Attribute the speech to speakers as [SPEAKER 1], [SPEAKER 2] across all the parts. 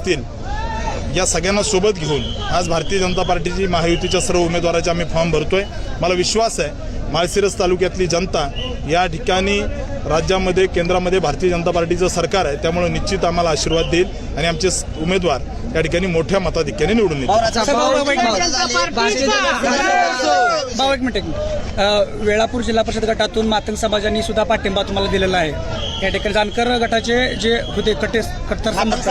[SPEAKER 1] असतील या सगळ्यांना सोबत घेऊन आज भारतीय जनता पार्टीची महायुतीच्या सर्व उमेदवाराचे आम्ही फॉर्म भरतोय। मला विश्वास आहे माळशिरस तालुक्यातली जनता या ठिकाणी राज्यामध्ये केंद्रामध्ये भारतीय जनता पार्टीचं सरकार आहे, त्यामुळे निश्चित आम्हाला आशीर्वाद देईल आणि आमचे उमेदवार या ठिकाणी मोठ्या मताधिक्याने निवडून येतील।
[SPEAKER 2] वेळापूर जिल्हा परिषद गटातून मातंग समाजांनी सुद्धा पाठिंबा तुम्हाला दिलेला आहे। या ठिकाणी जानकर गटाचे जे होते कट्टर आक्रमण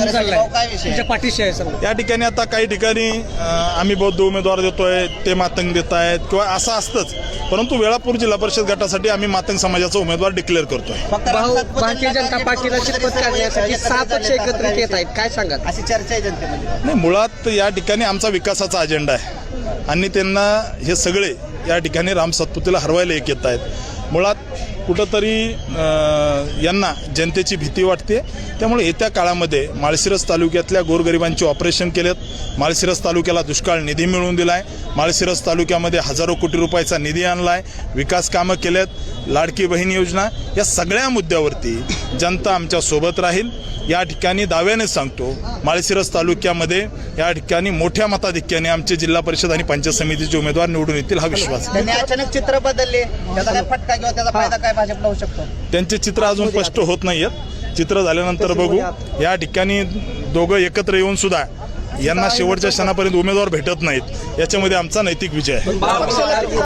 [SPEAKER 2] झालेलं आहे, त्यांच्या पाठीशी आहे सर।
[SPEAKER 1] या ठिकाणी आता काही ठिकाणी आम्ही बौद्ध उमेदवार देतोय, ते मातंग देत आहेत किंवा असं असतंच, परंतु वेळापूर जिल्हा परिषद गटासाठी आम्ही मातंग समाजाचा उमेदवार डिक्लेअर करतोय।
[SPEAKER 3] भारतीय जनता पार्टीला शपथ काढण्यासाठी 6 पक्ष एकत्रित येत आहेत, काय सांगाल? अशी चर्चा आहे जनतेमध्ये।
[SPEAKER 1] नाही, मुळात या ठिकाणी आमचा विकासाचा अजेंडा आहे आणि त्यांना हे सगळे या ठिकाणी राम सातपुतेला हरवायला एक येत आहेत। मुळात कुठंतरी यांना जनतेची भीती वाटते, त्यामुळे येत्या काळामध्ये माळशिरस तालुक्यातल्या गोरगरिबांची ऑपरेशन केलेत, माळशिरस तालुक्याला दुष्काळ निधी मिळवून दिला आहे, माळशिरस तालुक्यामध्ये हजारो कोटी रुपयाचा निधी आणला आहे, विकास कामं केलेत, लाडकी बहीण योजना, या सगळ्या मुद्द्यावरती जनता आमच्या सोबत राहील। या ठिकाणी दाव्याने सांगतो माळशिरस तालुक्यामध्ये या ठिकाणी मोठ्या मताधिक्याने आमचे जिल्हा परिषद आणि पंचायत समितीचे उमेदवार निवडून येतील हा विश्वास।
[SPEAKER 3] त्यांनी अचानक चित्र बदलले, त्याचा काय फटका किंवा त्याचा फायदा काय भाजपला होऊ शकतो?
[SPEAKER 1] त्यांचे चित्र अजून स्पष्ट होत नाहीयेत, चित्र झाल्यानंतर बघू। या ठिकाणी दोघं एकत्र येऊन सुद्धा यांना शेवटच्या क्षणापर्यंत उमेदवार भेटत नाहीत, याच्यामध्ये आमचा नैतिक विजय आहे।